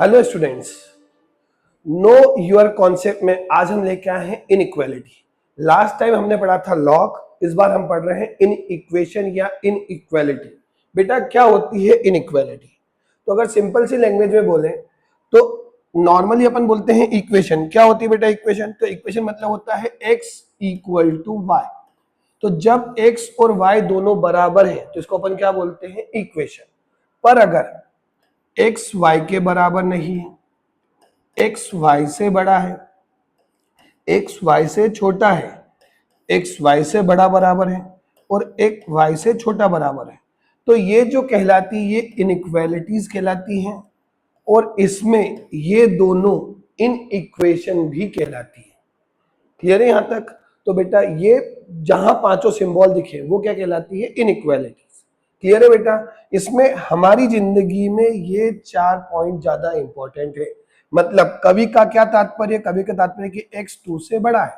Hello students, know your concept में आज हम लेके आए हैं इनइक्वालिटी। लास्ट टाइम हमने पढ़ा था लॉग, इस बार हम पढ़ रहे हैं इन इक्वेशन या इनइक्वालिटी। बेटा क्या होती है इनइक्वालिटी? तो अगर सिंपल सी लैंग्वेज में बोले तो नॉर्मली अपन बोलते हैं इक्वेशन। क्या होती है बेटा इक्वेशन? तो इक्वेशन मतलब होता है x इक्वल टू वाई। तो जब x और y दोनों बराबर है तो इसको अपन क्या बोलते हैं? इक्वेशन। पर अगर x y के बराबर नहीं है, x y से बड़ा है, x y से छोटा है, x y से बड़ा बराबर है और x y से छोटा बराबर है, तो ये जो कहलाती ये इनइक्वालिटीज कहलाती हैं और इसमें ये दोनों इन इक्वेशन भी कहलाती है। क्लियर है यहां तक? तो बेटा ये जहां पांचों सिंबल दिखे वो क्या कहलाती है? इनइक्वालिटीज। क्लियर है बेटा? इसमें हमारी जिंदगी में ये 4 पॉइंट ज्यादा इंपॉर्टेंट है। मतलब कवि का क्या तात्पर्य? कवि का तात्पर्य कि x 2 से बड़ा है,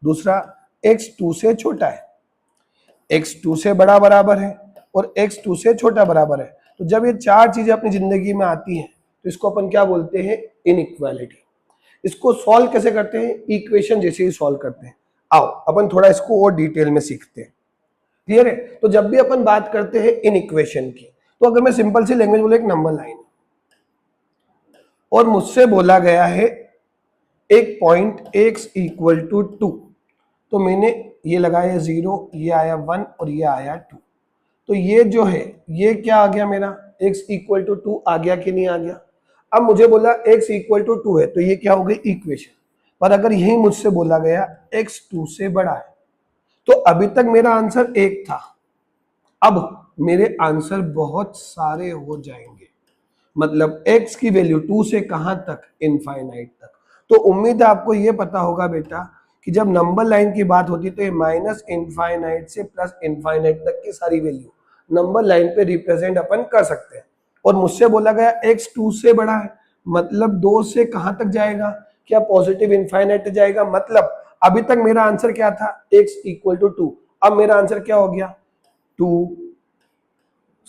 दूसरा x 2 से छोटा है, x 2 से बड़ा बराबर है और x 2 से छोटा बराबर है। तो जब ये चार चीजें अपनी जिंदगी में आती हैं तो इसको अपन क्या बोलते हैं? इनइक्वालिटी। इसको सॉल्व कैसे करते हैं? इक्वेशन जैसे ही सॉल्व करते हैं। आओ अपन थोड़ा इसको और डिटेल में सीखते हैं। क्लियर है? तो जब भी अपन बात करते हैं इन इक्वेशन की, तो अगर मैं सिंपल सी लैंग्वेज बोले, एक नंबर लाइन और मुझसे बोला गया है एक पॉइंट x इक्वल टू 2, तो मैंने ये लगाया 0, ये आया 1 और ये आया 2। तो ये जो है ये क्या आ गया मेरा? x इक्वल टू 2 आ गया कि नहीं आ गया? अब मुझे बोला x इक्वल टू 2 है तो ये क्या हो गई? इक्वेशन। पर अगर यही मुझसे बोला गया x 2 से बड़ा है, तो अभी तक मेरा आंसर 1 था, अब मेरे आंसर बहुत सारे हो जाएंगे। मतलब x की वैल्यू 2 से कहां तक? इनफाइनाइट तक। तो उम्मीद है आपको ये पता होगा बेटा कि जब नंबर लाइन की बात होती है तो ये माइनस इनफाइनाइट से प्लस इनफाइनाइट तक की सारी वैल्यू नंबर लाइन पे रिप्रेजेंट अपन कर सकते हैं। और मुझसे बोला गया x 2 से बड़ा है, मतलब 2 से कहां तक जाएगा? क्या पॉजिटिव इनफाइनाइट जाएगा? मतलब अभी तक मेरा आंसर क्या था? x equal to 2। अब मेरा आंसर क्या हो गया? 2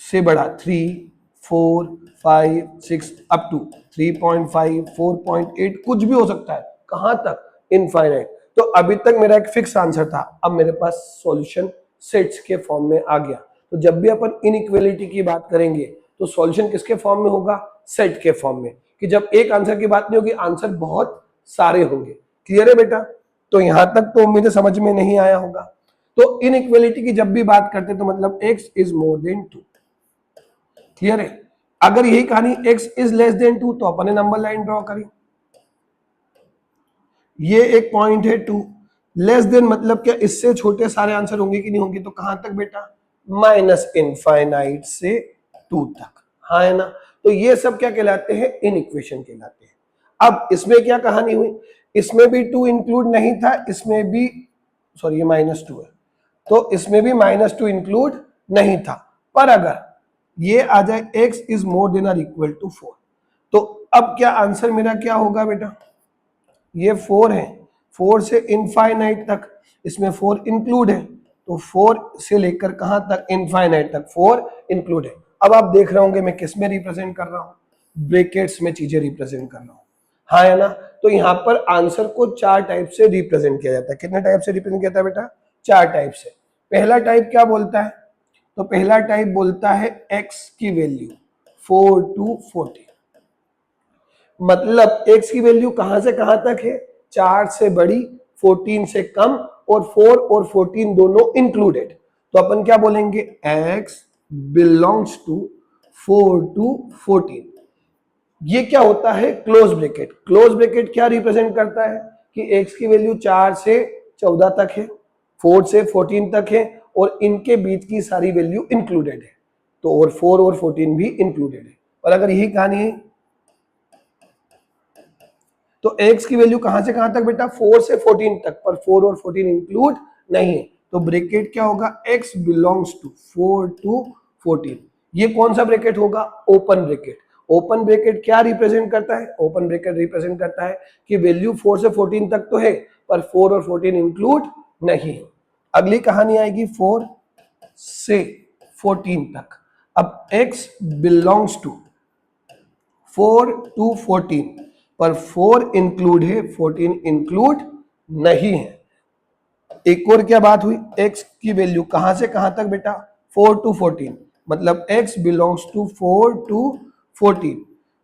से बड़ा 3, 4, 5, 6 अप टू 3.5, 4.8 कुछ भी हो सकता है। कहां तक? इनफाइनाइट। तो अभी तक मेरा एक फिक्स आंसर था, अब मेरे पास सॉल्यूशन सेट्स के फॉर्म में आ गया। तो जब भी अपन इनइक्वालिटी की बात करेंगे तो सॉल्यूशन किसके फॉर्म में होगा? सेट के फॉर्म में। कि जब एक आंसर की बात नहीं होगी, आंसर बहुत सारे होंगे। क्लियर है बेटा? तो यहां तक तो उम्मीद समझ में नहीं आया होगा। तो इनइक्वालिटी की जब भी बात करते तो मतलब x is more then 2। Clear है? अगर यही कहानी x इज लेस देन 2 तो अपन ने नंबर लाइन ड्रॉ करी। ये एक पॉइंट है 2, लेस देन मतलब क्या? इससे छोटे सारे आंसर होंगे कि नहीं होंगे? तो कहां तक बेटा? माइनस इनफाइनाइट से 2 तक। हाँ है ना? तो ये सब क्या कहलाते हैं? इन इक्वेशन कहलाते हैं। अब इसमें क्या कहानी हुई? इसमें भी 2 इंक्लूड नहीं था, इसमें भी सॉरी ये -2 है, तो इसमें भी -2 इंक्लूड नहीं था। पर अगर ये आ जाए x इज मोर देन और इक्वल टू 4, तो अब क्या आंसर मेरा क्या होगा बेटा? ये 4 है, 4 से इनफाइनाइट तक, इसमें 4 इंक्लूड है, तो 4 से लेकर कहां तक? इनफाइनाइट तक 4 इंक्लूड है। अब आप देख रहे होंगे मैं किस में रिप्रेजेंट कर रहा हूं? ब्रैकेट्स में चीजें रिप्रेजेंट कर रहा हूं। हाँ है ना? तो यहां पर आंसर को 4 टाइप से रिप्रेजेंट किया जाता है। कितने टाइप से रिप्रेजेंट किया जाता है बेटा? 4 टाइप से। पहला टाइप क्या बोलता है? तो पहला टाइप बोलता है x की वैल्यू 4 to 40, मतलब x की वैल्यू कहां से कहां तक है? 4 से बड़ी, 14 से कम और 4 और 14 दोनों इंक्लूडेड। तो अपन क्या बोलेंगे? x belongs to 4 to 14। ये क्या होता है? Close bracket. क्लोज ब्रैकेट क्या रिप्रेजेंट करता है? कि x की वैल्यू 4 से 14 तक है, 4 से 14 तक है और इनके बीच की सारी वैल्यू इंक्लूडेड है। तो और 4 और 14 भी इंक्लूडेड है। और अगर यही कहानी है तो x की वैल्यू कहां से कहां तक बेटा? 4 से 14 तक, पर 4 और 14 इंक्लूड नहीं है। तो ब्रैकेट क्या होगा? x belongs to 4 to 14। ये कौन सा ब्रैकेट होगा? Open bracket. ओपन ब्रैकेट क्या रिप्रेजेंट करता है? ओपन ब्रैकेट रिप्रेजेंट करता है कि वैल्यू 4 से 14 तक तो है, पर 4 और 14 इंक्लूड नहीं है। अगली कहानी आएगी 4 से 14 तक। अब x बिलोंग्स टू 4 to 14, पर 4 इंक्लूड है, 14 इंक्लूड नहीं है। एक और क्या बात हुई, x की वैल्यू कहां से कहां तक बेटा, 4 to 14, मतलब x belongs to 4 to 14।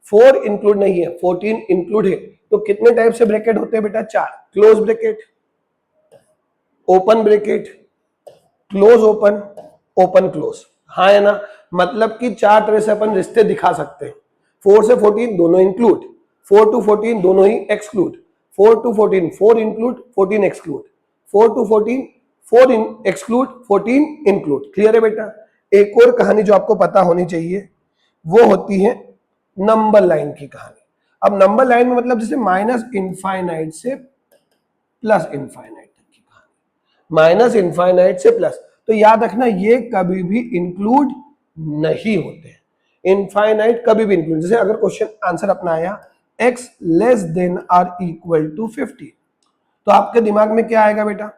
4 include नहीं है, 14 इंक्लूड है, तो कितने टाइप से ब्रैकेट होते हैं बेटा, 4। Close bracket, open bracket, close open, open close, हाँ है ना। मतलब कि 4 तरह से अपन रिश्ते दिखा सकते हैं। 4 से 14 दोनों इंक्लूड, 4 to 14 दोनों ही exclude, 4 to 14 4 include 14 exclude, 4 to 14 4 exclude 14 include. Clear है बेटा। एक और कहानी जो आपको पता होनी चाहिए वो होती है नंबर लाइन की कहानी। अब नंबर लाइन में मतलब जैसे माइनस इनफाइनाइट से प्लस इनफाइनाइट तक की कहानी, माइनस इनफाइनाइट से प्लस, तो याद रखना ये कभी भी इंक्लूड नहीं होते हैं। इनफाइनाइट कभी भी इंक्लूड, जैसे अगर क्वेश्चन आंसर अपना आया x less than or equal to 50, तो आपके दिमाग में क्या आएगा बेटा,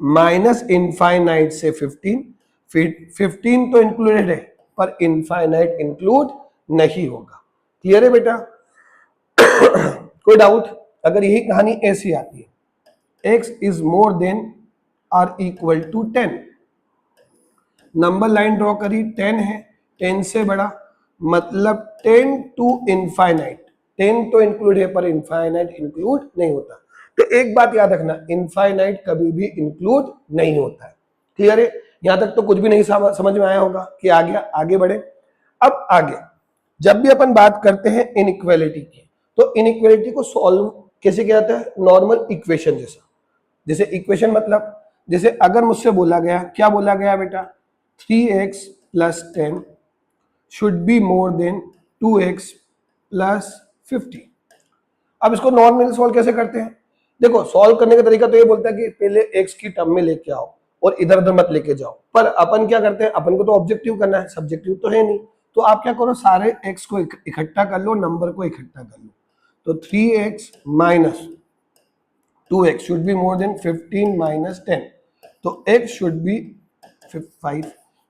माइनस इनफाइनाइट से 15, फिर 15 तो इंक्लूडेड है पर इनफाइनाइट इंक्लूड नहीं होगा। क्लियर है बेटा। कोई डाउट, अगर यही कहानी ऐसी आती है, x is more than or equal to 10, number line draw करी, 10 है, 10 से बड़ा, मतलब 10 टू इनफाइनाइट, 10 तो इंक्लूड है पर इनफाइनाइट इंक्लूड नहीं होता। तो एक बात याद रखना, इनफाइनाइट कभी भी इंक्लूड नहीं होता है। क्लियर है, यहां तक तो कुछ भी नहीं समझ में आया होगा कि आ गया, आगे बढ़े। अब आगे जब भी अपन बात करते हैं इनइक्वालिटी की, तो इनइक्वालिटी को सॉल्व कैसे किया जाता है, नॉर्मल इक्वेशन जैसा। जैसे इक्वेशन मतलब, जैसे अगर मुझसे बोला गया, क्या बोला गया बेटा, 3x plus 10 should be more then 2x plus 50। अब इसको नॉर्मल सॉल्व कैसे करते हैं, देखो सॉल्व करने का तरीका तो ये बोलता है कि पहले x की टर्म में लेके आओ और इधर उधर मत लेके जाओ, पर अपन क्या करते हैं, अपन को तो ऑब्जेक्टिव करना है, सब्जेक्टिव तो है नहीं। तो आप क्या करो, सारे x को इकट्ठा कर लो, नंबर को इकट्ठा कर लो। तो 3x minus 2x should be more then 15 minus 10, तो x शुड बी 5,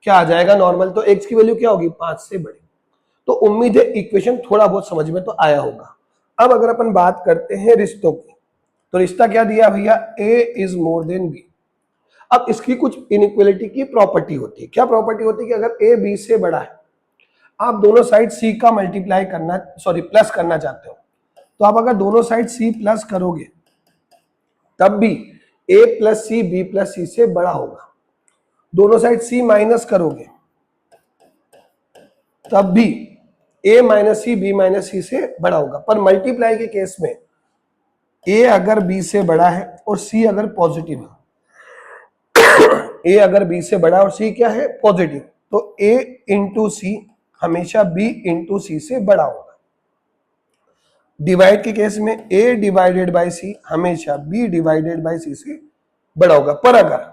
क्या आ जाएगा नॉर्मल, तो x की वैल्यू क्या होगी, 5 से बड़ी। तो उम्मीद है इक्वेशन थोड़ा बहुत समझ में तो आया होगा। अब अगर अपन बात करते हैं रिश्तों की, तो रिश्ता क्या दिया भैया, a is more then b। अब इसकी कुछ इनइक्वालिटी की प्रॉपर्टी होती है, क्या प्रॉपर्टी होती है कि अगर a b से बड़ा है, आप दोनों साइड c का मल्टीप्लाई करना, सॉरी प्लस करना चाहते हो, तो आप अगर दोनों साइड c प्लस करोगे तब भी a plus C B plus C से बड़ा होगा। दोनों साइड c माइनस करोगे तब भी a minus C B minus C से बड़ा होगा। पर मल्टीप्लाई के केस में a अगर b से बड़ा है और c अगर पॉजिटिव है, a अगर b से बड़ा और c क्या है, पॉजिटिव, तो a इंटू सी हमेशा b इंटू सी से बड़ा होगा। डिवाइड के केस में a डिवाइडेड बाई सी हमेशा b डिवाइडेड बाई सी से बड़ा होगा। पर अगर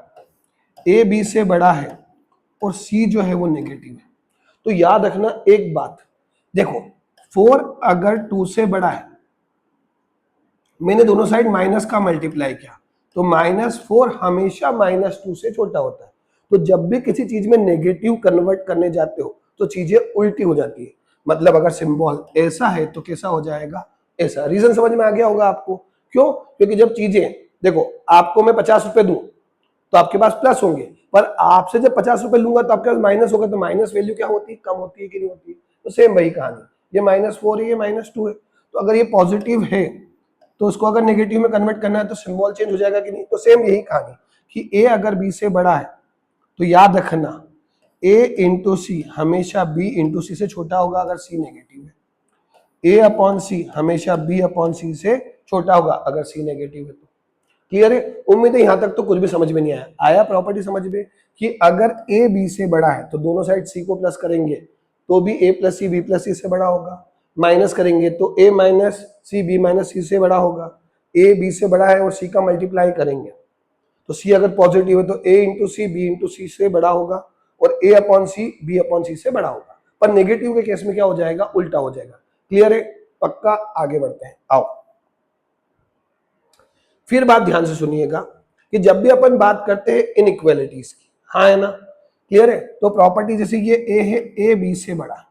a b से बड़ा है और c जो है वो नेगेटिव है, तो याद रखना एक बात, देखो 4 अगर 2 से बड़ा है, मैंने दोनों साइड माइनस का मल्टीप्लाई किया, तो -4 हमेशा -2 से छोटा होता है। तो जब भी किसी चीज में नेगेटिव कन्वर्ट करने जाते हो तो चीजें उल्टी हो जाती है। मतलब अगर सिंबल ऐसा है तो कैसा हो जाएगा, ऐसा। रीजन समझ में आ गया होगा आपको, क्यों, क्योंकि जब चीजें, देखो आपको मैं 50 रुपए दूं तो आपके पास प्लस होंगे, पर आपसे जब 50 रुपए लूंगा तो आपके पास माइनस होगा, तो माइनस वैल्यू क्या होती है, कम होती है कि नहीं होती है। तो सेम वही कहानी, ये -4 है, ये -2 है, तो अगर ये पॉजिटिव है तो उसको अगर नेगेटिव में कन्वर्ट करना है तो सिंबल चेंज हो जाएगा कि नहीं। तो सेम यही कहानी कि a अगर b से बड़ा है तो याद रखना a इंटू सी हमेशा b इंटू सी से छोटा होगा अगर c नेगेटिव है, a अपॉन सी हमेशा b अपॉन सी से छोटा होगा अगर c नेगेटिव है। तो क्लियर है, उम्मीद है यहां तक तो कुछ भी समझ में नहीं आया। आया प्रॉपर्टी समझ में कि अगर a b से बड़ा है तो दोनों साइड c को प्लस करेंगे तो भी a plus C B plus C से बड़ा होगा, माइनस करेंगे तो a minus C B minus C से बड़ा होगा। a b से बड़ा है और c का मल्टीप्लाई करेंगे तो c अगर पॉजिटिव है तो a into C B into C से बड़ा होगा और a upon C B upon C से बड़ा होगा। पर नेगेटिव के केस में क्या हो जाएगा, उल्टा हो जाएगा। क्लियर है, पक्का, आगे बढ़ते हैं। आओ फिर बात ध्यान से सुनिएगा कि जब भी अपन बात करते हैं इनइक्वालिटीज की, हाँ है ना, क्लियर है, तो प्रॉपर्टी जैसे ये a है, a b से बड़ा,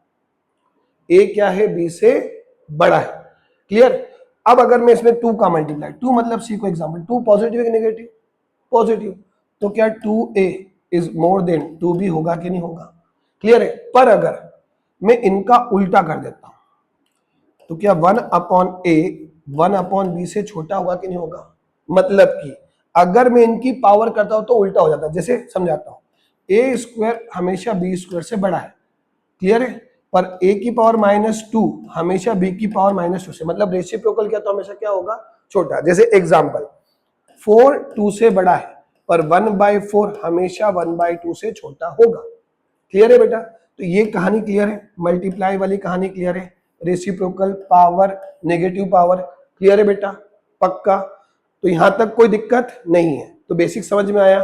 ए क्या है, बी से बड़ा है। क्लियर। अब अगर मैं इसमें 2 का मल्टीप्लाई, 2 मतलब सी को एग्जाम्पल, 2 पॉजिटिव है कि नेगेटिव, पॉजिटिव, तो क्या 2a is more then 2b होगा कि नहीं होगा। क्लियर है। पर अगर मैं इनका उल्टा कर देता हूं तो क्या 1/a 1/b से छोटा होगा कि नहीं होगा। मतलब कि अगर मैं इनकी पावर करता हूं तो उल्टा हो जाता है। जैसे समझाता हूं, a स्क्वायर हमेशा b स्क्वायर से बड़ा है। क्लियर है। पर a की पावर -2 हमेशा b की पावर -2 से, मतलब रेसिप्रोकल क्या, तो हमेशा क्या होगा, छोटा। जैसे एग्जांपल 4 2 से बड़ा है, पर 1/4 हमेशा 1/2 से छोटा होगा। क्लियर है बेटा। तो ये कहानी क्लियर है, मल्टीप्लाई वाली कहानी क्लियर है, reciprocal, power, negative power, clear है बेटा, पक्का। तो यहां तक कोई दिक्कत नहीं है। तो बेसिक समझ में आया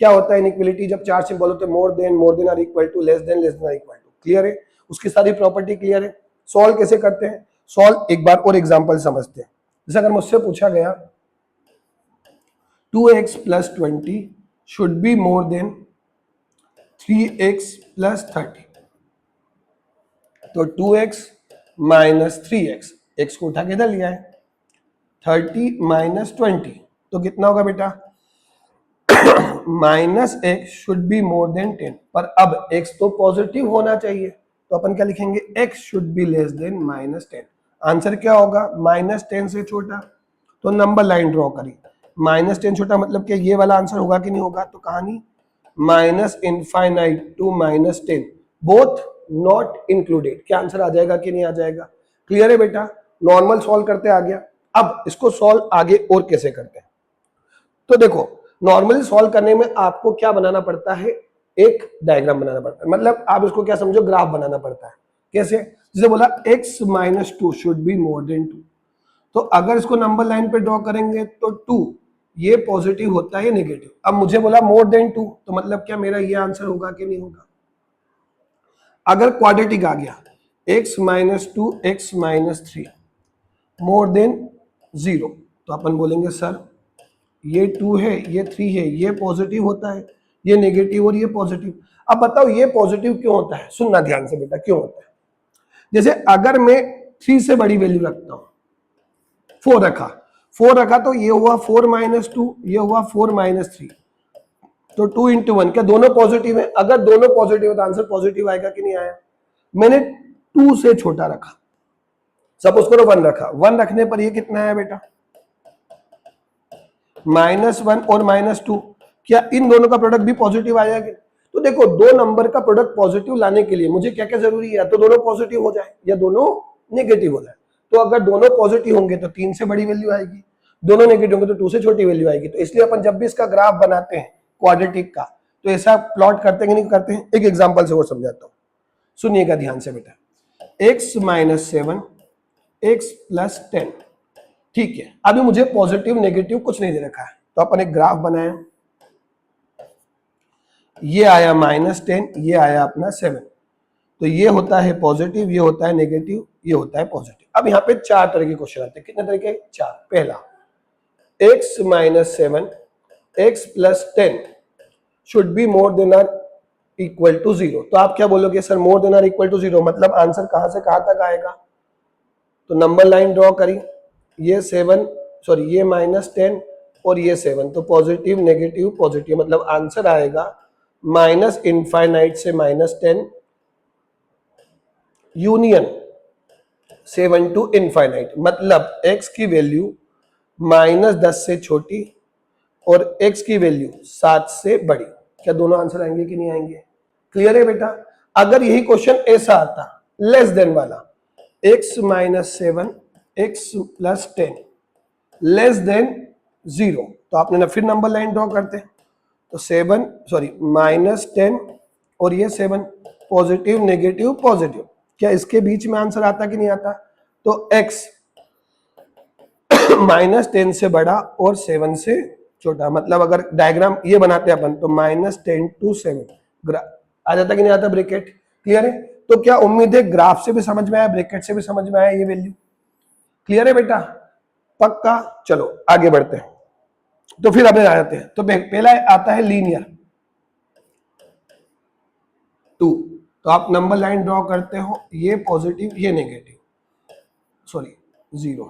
क्या होता है इनइक्वालिटी, जब चार सिंबल होते हैं, more than or equal to, less than or equal to. Clear है। उसकी सारी प्रॉपर्टी क्लियर है। सॉल्व कैसे करते हैं, सॉल्व एक बार और एग्जांपल समझते हैं। जैसे अगर मुझसे पूछा गया 2x + 20 should be more then 3x + 30, तो 2x - 3x, x को उठा के इधर लिया है, 30 - 20 तो कितना होगा बेटा, -x should be more then 10। पर अब x तो पॉजिटिव होना चाहिए, तो अपन क्या लिखेंगे, x should be less then -10। Answer क्या होगा, -10 से छोटा। तो नंबर लाइन ड्रॉ करी, -10 छोटा मतलब कि ये वाला आंसर होगा कि नहीं होगा। तो कहानी -∞ to -10 बोथ नॉट इंक्लूडेड, क्या आंसर आ जाएगा कि नहीं आ जाएगा। क्लियर है बेटा। नॉर्मल सॉल्व करते आ गया। अब इसको सॉल्व आगे और कैसे करते हैं, तो देखो नॉर्मली सॉल्व करने में आपको क्या बनाना पड़ता है, एक डायग्राम बनाना पड़ता है, मतलब आप इसको क्या समझो, ग्राफ बनाना पड़ता है। कैसे, जैसे बोला x - 2 should be more then 2, तो अगर इसको नंबर लाइन पे ड्रॉ करेंगे तो 2 ये पॉजिटिव होता है नेगेटिव। अब मुझे बोला मोर देन 2, तो मतलब क्या मेरा ये आंसर होगा कि नहीं होगा। अगर क्वाड्रेटिक आ गया, x - 2 x - 3 मोर देन 0, तो अपन बोलेंगे सर ये 2 है, ये 3 है, ये पॉजिटिव होता है, ये नेगेटिव और ये पॉजिटिव। अब बताओ ये पॉजिटिव क्यों होता है, सुनना ध्यान से बेटा, क्यों होता है। जैसे अगर मैं 3 से बड़ी वैल्यू रखता हूं, 4 रखा तो ये हुआ 4 - 2, ये हुआ 4 - 3, तो 2 × 1 क्या दोनों पॉजिटिव है। अगर दोनों पॉजिटिव है तो आंसर पॉजिटिव आएगा कि नहीं आया। मैंने 2 से छोटा रखा, सपोज करो 1 रखा, 1 रखने पर ये कितना है बेटा, -1 और -2, क्या इन दोनों का प्रोडक्ट भी पॉजिटिव आया कि। तो देखो दो नंबर का प्रोडक्ट पॉजिटिव लाने के लिए मुझे क्या क्या जरूरी है, तो दोनों पॉजिटिव हो जाए या दोनों नेगेटिव हो जाए। तो अगर दोनों पॉजिटिव होंगे तो 3 से बड़ी वैल्यू आएगी, दोनों नेगेटिव होंगे तो 2 से छोटी वैल्यू आएगी। तो इसलिए अपन जब भी इसका ग्राफ बनाते हैं क्वाड्रेटिक का, तो ऐसा प्लॉट करते हैं कि नहीं करते हैं। एक एग्जाम्पल से और समझाता हूं, सुनिएगा ध्यान से बेटा। x - 7 x + 10, ठीक है। अभी मुझे पॉजिटिव नेगेटिव कुछ नहीं दे रखा है, तो अपन एक ग्राफ बनाए, ये आया -10, ये आया अपना 7, तो ये होता है पॉजिटिव, ये होता है नेगेटिव, ये होता है पॉजिटिव। अब यहाँ पे 4 तरह के क्वेश्चन आते हैं, कितने तरह के, 4। पहला x - 7 x + 10 should be more than or equal to 0। तो आप क्या बोलोगे, sir more than or equal to 0 मतलब आंसर कहां से कहां तक आएगा। तो नंबर लाइन ड्रॉ करी, ये 7 सॉरी ये -10 और ये 7, तो पॉजिटिव नेगेटिव पॉजिटिव, मतलब आंसर आएगा -∞ से -10 यूनियन 7 to ∞, मतलब x की वैल्यू -10 से छोटी और x की वैल्यू 7 से बड़ी। क्या दोनों आंसर आएंगे कि नहीं आएंगे। क्लियर है बेटा। अगर यही क्वेश्चन ऐसा आता लेस देन वाला, x - 7 x + 10 लेस देन 0, तो आपने ना फिर नंबर लाइन ड्रॉ करते, तो 7 सॉरी -10 और ये 7, पॉजिटिव नेगेटिव पॉजिटिव, क्या इसके बीच में आंसर आता कि नहीं आता। तो x -10 से बड़ा और 7 से छोटा, मतलब अगर डायग्राम ये बनाते हैं अपन तो -10 to 7 आ जाता कि नहीं आता ब्रैकेट। क्लियर है। तो क्या उम्मीद है ग्राफ से भी समझ में आया, ब्रैकेट से भी समझ में आया ये वैल्यू। क्लियर है बेटा, पक्का। चलो आगे बढ़ते हैं, तो फिर अपने आ जाते हैं। तो पहला आता है लीनियर 2, तो आप नंबर लाइन ड्रॉ करते हो, ये पॉजिटिव ये negative, sorry 0,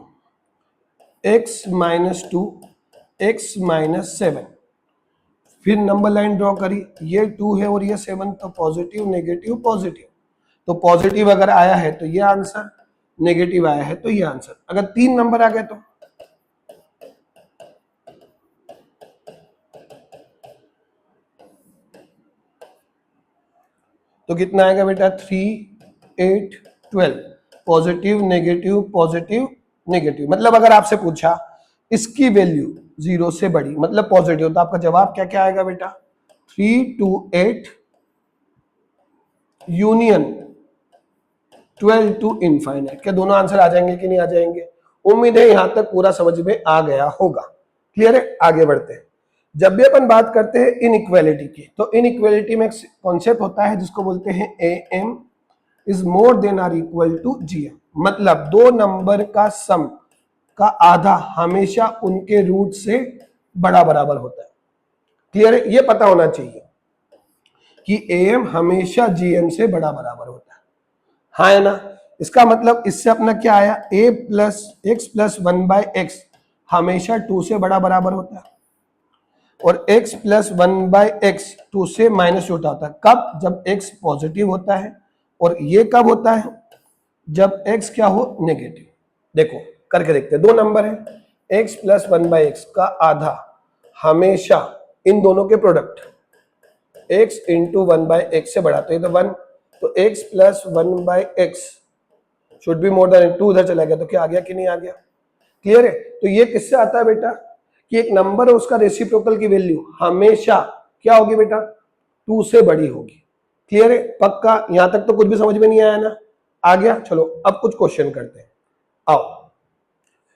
x minus 2, x minus 7, फिर नंबर लाइन ड्रॉ करी, ये 2 है और ये 7, तो पॉजिटिव नेगेटिव पॉजिटिव, तो पॉजिटिव अगर आया है तो ये आंसर, नेगेटिव आया है तो ये आंसर। अगर 3 नंबर आ गए तो कितना आएगा बेटा, 3, 8, 12, पॉजिटिव नेगेटिव पॉजिटिव नेगेटिव। मतलब अगर आपसे पूछा इसकी वैल्यू 0 से बड़ी मतलब पॉजिटिव, तो आपका जवाब क्या क्या आएगा बेटा, 3 to 8 यूनियन 12 to इनफाइनाइट। क्या दोनों आंसर आ जाएंगे कि नहीं आ जाएंगे? उम्मीद है यहां तक पूरा समझ में आ गया होगा। क्लियर है? आगे बढ़ते हैं। जब भी अपन बात करते हैं इनइक्वालिटी की, तो इनइक्वालिटी में एक कॉन्सेप्ट होता है जिसको बोलते हैं AM is more than or equal to GM। मतलब दो नंबर का सम का आधा हमेशा उनके रूट से बड़ा बराबर होता है। क्लियर है? ये पता होना चाहिए कि AM हमेशा GM से बड़ा बराबर होता है। हाँ है ना? इसका मतलब इससे अपना क्या आया, a plus x plus 1/x हमेशा 2 से बड़ा बराबर होता है, और x प्लस 1/x 2 से माइनस छोटा होता है। कब? जब x पॉजिटिव होता है। और ये कब होता है? जब x क्या हो, नेगेटिव। देखो करके देखते हैं, दो नंबर है, x प्लस 1/x का आधा हमेशा इन दोनों के प्रोडक्ट x इंटू 1/x से बड़ा, तो ये तो 1, तो x plus 1/x should be more then 2, उधर चला गया तो क्या आ गया कि नहीं आ गया? क्लियर है? तो ये किससे आता है बेटा, कि एक नंबर है उसका रेसिप्रोकल की वैल्यू हमेशा क्या होगी बेटा, 2 से बड़ी होगी। क्लियर है? पक्का? यहां तक तो कुछ भी समझ में नहीं आया ना? आ गया? चलो अब कुछ क्वेश्चन करते हैं, आओ।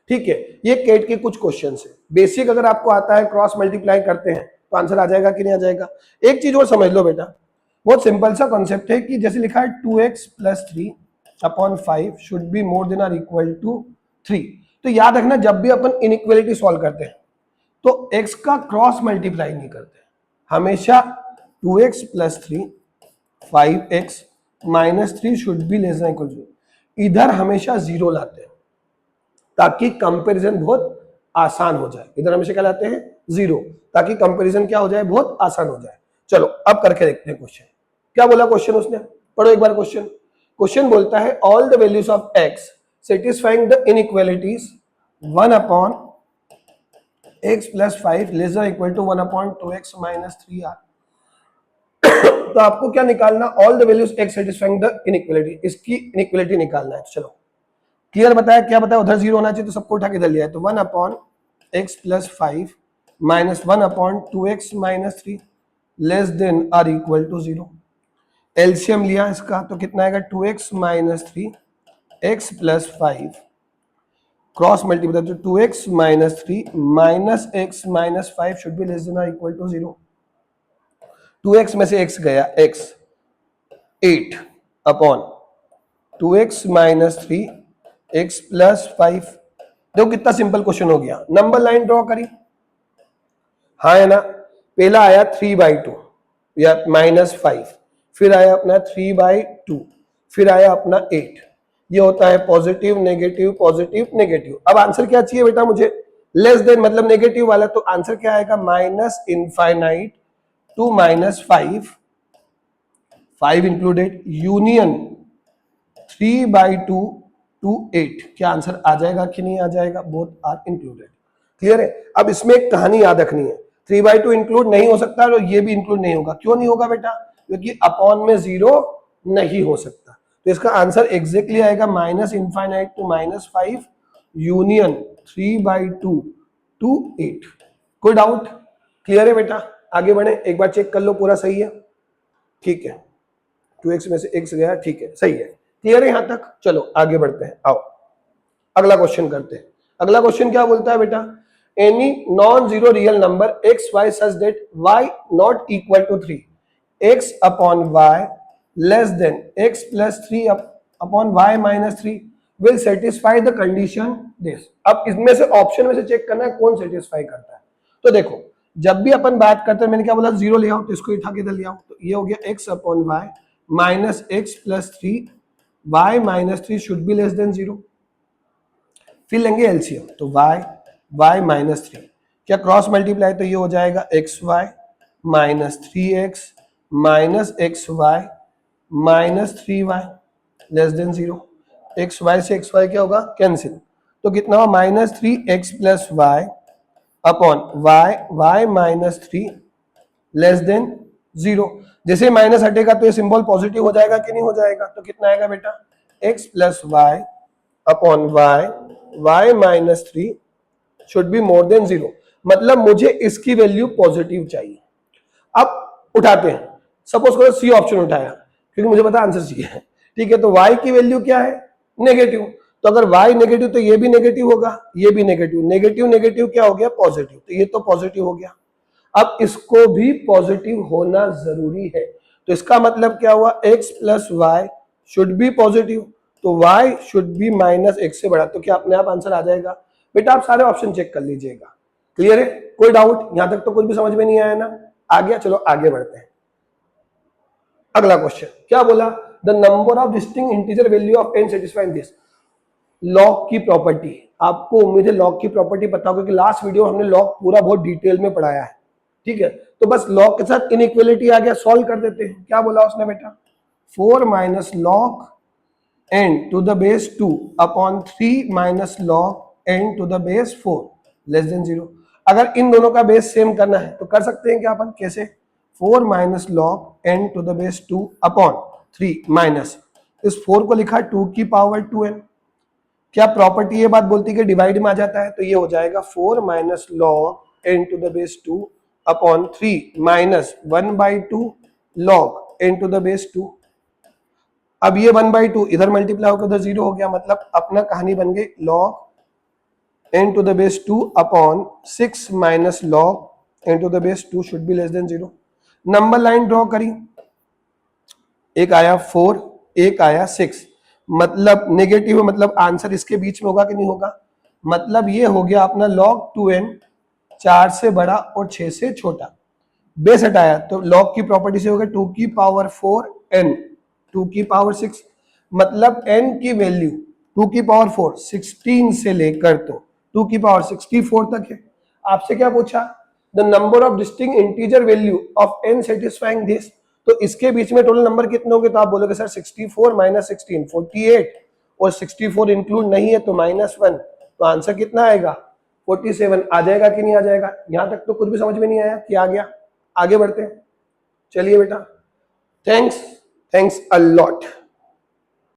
ठीक है, ये केट के कुछ क्वेश्चन है, बेसिक अगर आपको आता है, क्रॉस मल्टीप्लाई करते हैं तो आंसर आ जाएगा कि नहीं आ जाएगा? एक चीज और समझ लो बेटा, बहुत सिंपल सा कॉन्सेप्ट है कि जैसे लिखा है 2x plus 3/5 should be more than or equal to 3, तो याद रखना जब भी अपन इनइक्वालिटी सॉल्व करते हैं तो x का क्रॉस मल्टीप्लाई नहीं करते, हमेशा 2x plus 3 5x minus 3 should be less than equal to, इधर हमेशा 0 लाते हैं ताकि कंपैरिजन बहुत आसान हो जाए। इधर हमेशा क्या लाते हैं, 0, ताकि कंपैरिजन क्या हो जाए, बहुत आसान हो जाए। चलो अब करके देखते हैं क्वेश्चन। क्या बोला क्वेश्चन उसने, पढ़ो एक बार क्वेश्चन। क्वेश्चन बोलता है all the values of x satisfying the inequalities 1/x plus 5 less than equal to 1/2x minus 3r। तो आपको क्या निकालना, all the values x satisfying the inequality, इसकी इनइक्वालिटी निकालना है। चलो क्लियर बताया, क्या बताया, उधर 0 होना चाहिए तो सबको उठा के इधर लिया है, तो 1/x plus 5 minus 1/2x minus 3 less than or equal to 0। LCM लिया इसका तो कितना आएगा, 2x minus 3 x plus 5 cross multiply, तो 2x minus 3 minus x minus 5 should be less than or equal to 0। 2x में से x गया, x 8 upon 2x minus 3 x plus 5। देखो कितना सिंपल क्वेश्चन हो गया, नंबर लाइन ड्रॉ करी, हाँ है ना? पहला आया 3/2 या माइनस 5, फिर आया अपना 3/2, फिर आया अपना 8। ये होता है पॉजिटिव नेगेटिव पॉजिटिव नेगेटिव। अब आंसर क्या चाहिए बेटा मुझे, लेस देन मतलब नेगेटिव वाला, तो आंसर क्या आएगा, minus infinite to minus 5 included union 3/2 to 8। क्या आंसर आ जाएगा कि नहीं आ जाएगा, बोथ आर इंक्लूडेड। क्लियर है? अब इसमें एक कहानी याद रखनी है, 3/2 इंक्लूड नहीं हो सकता और ये भी इंक्लूड नहीं होगा। क्यों नहीं होगा बेटा, क्योंकि अपॉन में 0 नहीं हो सकता। तो इसका आंसर एग्जैक्टली आएगा minus infinite to minus 5 union 3/2 to 8। कोई डाउट? क्लियर है बेटा? आगे बढ़े, एक बार चेक कर लो पूरा सही है। ठीक है, 2x में से x गया, ठीक है सही है। क्लियर है यहां तक? चलो आगे बढ़ते हैं, आओ अगला क्वेश्चन करते हैं। अगला क्वेश्चन क्या बोलता है बेटा, any non zero real number x y such that y not equal to 3 x upon y less than x plus 3 upon y minus 3 will satisfy the condition this. अब इसमें से ऑप्शन में से चेक करना है कौन सेटिस्फाई करता है। तो देखो जब भी अपन बात करते हैं, मैंने क्या बोला, 0 ले आओ, तो इसको उठा के इधर ले आओ, तो ये हो गया x upon y minus x plus 3, y minus 3 should be less than 0। फिर लेंगे एलसीएम, तो वाई माइनस 3, क्या क्रॉस मल्टीप्लाई, तो ये हो जाएगा x y minus 3x minus x y minus 3y less than 0। X y से एक्स वाई क्या होगा, कैंसिल, तो कितना हुआ minus 3x plus y upon y minus 3 less than 0। जैसे माइनस हटेगा तो ये सिंबल पॉजिटिव हो जाएगा कि नहीं हो जाएगा, तो कितना आएगा बेटा, x plus y upon y minus 3 should be more than 0। मतलब मुझे इसकी वैल्यू पॉजिटिव चाहिए। अब उठाते हैं, सपोज करो सी ऑप्शन उठाया क्योंकि मुझे पता आंसर सी है, ठीक है, तो y की वैल्यू क्या है, नेगेटिव, तो अगर y नेगेटिव तो ये भी नेगेटिव होगा, ये भी नेगेटिव, नेगेटिव नेगेटिव क्या हो गया, पॉजिटिव, तो ये तो पॉजिटिव हो गया। अब इसको भी पॉजिटिव होना जरूरी है, तो इसका मतलब क्या हुआ, x plus why should be positive, तो y should be minus x से बड़ा, तो क्या अपने आप आंसर आ जाएगा। बेटा आप सारे ऑप्शन चेक कर लीजिएगा, क्लियर है, कोई डाउट, यहां तक तो कुछ भी समझ में नहीं आया ना, आ गया, चलो आगे बढ़ते हैं। अगला क्वेश्चन क्या बोला, the number of distinct integer value of n satisfying this. Log की प्रॉपर्टी, आपको उम्मीद है लॉग की प्रॉपर्टी पता होगा कि लास्ट वीडियो हमने लॉग पूरा बहुत डिटेल में पढ़ाया है, ठीक है, तो बस लॉग के साथ इनइक्वालिटी आ गया, सॉल्व कर देते हैं। क्या बोला उसने बेटा, 4 minus log n to the base 2 upon 3 minus log n to the base 4 less than 0। अगर इन दोनों का बेस सेम करना है तो कर सकते हैं क्या अपन, कैसे, 4 minus log n to the base 2 upon 3 minus, इस 4 को लिखा 2 की पावर 2n। क्या प्रॉपर्टी ये बात बोलती है कि डिवाइड में आ जाता है, तो ये हो जाएगा 4 minus log n to the base 2 upon 3 minus 1/2 log n to the base 2। अब ये 1/2 इधर मल्टीप्लाई होकर उधर 0 हो गया, मतलब अपना कहानी बन गई log n to the base 2 upon 6 minus log n to the base 2 should be less than 0। Number line draw करी, एक आया 4 एक आया 6, मतलब नेगेटिव है, मतलब आंसर इसके बीच में होगा कि नहीं होगा, मतलब ये हो गया अपना log 2n 4 से बड़ा और 6 से छोटा। बेस हटाया तो log की प्रॉपर्टी से होगा 2 की पावर 4n 2 की पावर 6, मतलब n की वैल्यू 2 की पावर 4 16 से लेकर तो 2 की पावर 64 तक है। आपसे क्या पूछा, the number of distinct integer value of n satisfying this, तो इसके बीच में टोटल नंबर कितने होंगे, तो आप बोलोगे सर 64 माइनस 16 48, और 64 इंक्लूड नहीं है तो -1, तो आंसर कितना आएगा 47। आ जाएगा कि नहीं आ जाएगा, यहां तक तो कुछ भी समझ में नहीं आया कि आ गया, आगे बढ़ते हैं, चलिए बेटा, थैंक्स अ लॉट।